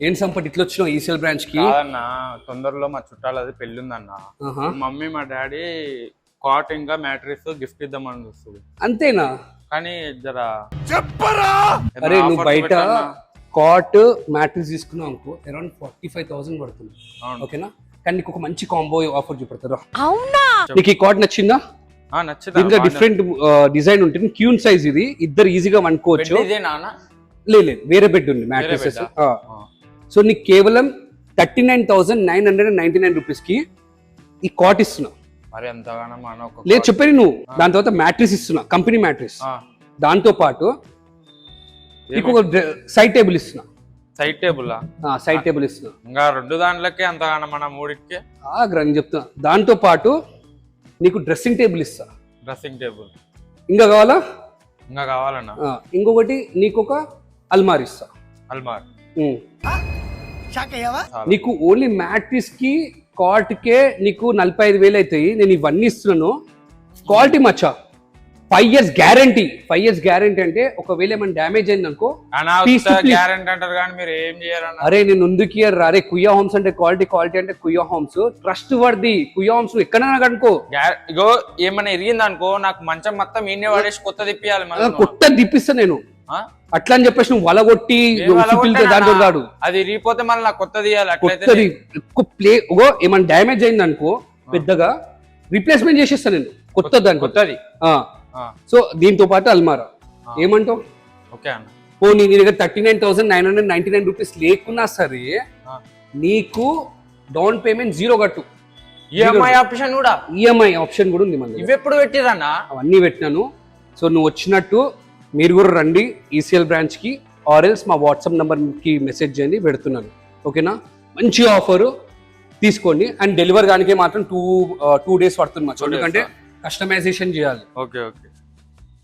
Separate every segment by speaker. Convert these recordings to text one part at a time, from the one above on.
Speaker 1: ఏం సంపట్ ఇట్లా వచ్చినావు ఈసీఎల్ బ్రాంచ్ కి?
Speaker 2: కాదన్నా, తొందరలో మా చుట్టాలది పెళ్లి ఉందన్న. మమ్మీ మా డాడీ కాట్ ఇంకా మ్యాట్రిక్స్ గిఫ్ట్ ఇద్దామని చూస్తుంది.
Speaker 1: అంతేనా?
Speaker 2: కానీ జర
Speaker 1: చెప్పరా. అరే నువ్వు బయట కాట్ మ్యాట్రిక్స్ తీసుకున్నావు అనుకో, అరౌండ్ 45,000 పడుతుంది. ఓకేనా? కానీ నీకు ఒక మంచి కాంబో ఆఫర్ చూపెడతారా? అవునా? నీకు ఈ కాట్ నచ్చిందా?
Speaker 2: నచ్చింది.
Speaker 1: ఇంకా డిఫరెంట్ డిజైన్ ఉంటుంది. క్యూన్ సైజ్ ఇది, ఇద్దరు ఈజీగా వండుకోవచ్చు. లేదు వేరే బెడ్ ఉంది మ్యాట్రిసెస్. సో నీకు కేవలం 39,999 రూపీస్ కి ఈ కాట్ ఇస్తున్నా.
Speaker 2: మరి ఎంతగానో
Speaker 1: లేదు చెప్పాను నువ్వు. దాని తర్వాత మ్యాట్రిస్ ఇస్తున్నా, కంపెనీ మ్యాట్రిస్. దాంతో పాటు నీకు ఒక సైడ్ టేబుల్ ఇస్తున్నా.
Speaker 2: సైడ్ టేబుల్
Speaker 1: సైడ్ టేబుల్ ఇస్తున్నా.
Speaker 2: ఇంకా 2 దాంట్లకే అంతగానో మన 3కి
Speaker 1: నేను చెప్తున్నా. దాంతో పాటు నీకు డ్రెస్సింగ్ టేబుల్ ఇస్తా.
Speaker 2: డ్రెస్సింగ్ టేబుల్
Speaker 1: ఇంకా కావాలా?
Speaker 2: ఇంకా కావాలన్నా.
Speaker 1: ఇంకొకటి నీకు ఒక అల్మార్ ఇస్తా.
Speaker 2: అల్మార్
Speaker 1: నీకు ఓన్లీ మ్యాట్రిస్ కి కాట్ కే నీకు 45,000 అవుతాయి. నేను ఇవన్నీ ఇస్తున్నాను. క్వాలిటీ మచ్చా 5 years గ్యారంటీ. 5 years గ్యారంటీ అంటే ఒకవేళ ఏమైనా డ్యామేజ్ అయింది అనుకో
Speaker 2: గ్యారంటీ అంటారు కానీ మీరు ఏం చేయాలన్నా.
Speaker 1: అరే నేను ఎందుకు ఇయ్యరు? అరే కుయ్యా హోమ్స్ అంటే క్వాలిటీ అంటే కుయ్యా హోమ్స్ ట్రస్ట్ వర్ది. కుయ్యా హోమ్స్ ఎక్కడైనా కనుకో.
Speaker 2: ఇగో ఏమైనా ఎరిగింది అనుకో, నాకు మంచం మొత్తం ఈయనే పడేసి కొత్త తిప్పియాలి.
Speaker 1: కొత్త తిప్పిస్తా నేను. అట్లా అని చెప్పేసి నువ్వు వలగొట్టి దాంట్లో కాడు.
Speaker 2: అది ఇరిగిపోతే మళ్ళీ నాకు కొత్త తీయాలి.
Speaker 1: కొత్తది ఏమైనా డ్యామేజ్ అయింది అనుకో పెద్దగా రీప్లేస్మెంట్ చేసేస్తా నేను. కొత్తది. సో దీంతో పాటు అల్మారా. ఏమంటావు?
Speaker 2: ఓకే అన్న.
Speaker 1: పోనీ నీ దగ్గర 39,999 రూపీస్ లేకున్నా సరే నీకు డౌన్ పేమెంట్ 0 కట్టు.
Speaker 2: ఈఎంఐ ఆప్షన్
Speaker 1: కూడా ఉంది మన.
Speaker 2: ఇవి ఎప్పుడు పెట్టిరన్నా?
Speaker 1: అవన్నీ పెట్టినాను. సో నువ్వు వచ్చినట్టు మీరు కూడా రండి ఈసీఎల్ బ్రాంచ్ కి, ఆర్ఎల్స్ మా వాట్సాప్ నంబర్ కి మెసేజ్ చేయండి, పెడుతున్నాను. ఓకేనా? మంచి ఆఫర్ తీసుకోండి. అండ్ డెలివరీ దానికే మాత్రం 2 days పడుతుంది మాకు, ఎందుకంటే కస్టమైజేషన్ చేయాలి.
Speaker 2: ఓకే ఓకే,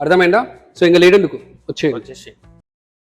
Speaker 1: అర్థమైందా? సో ఇంకా లేడెందుకు వచ్చేసి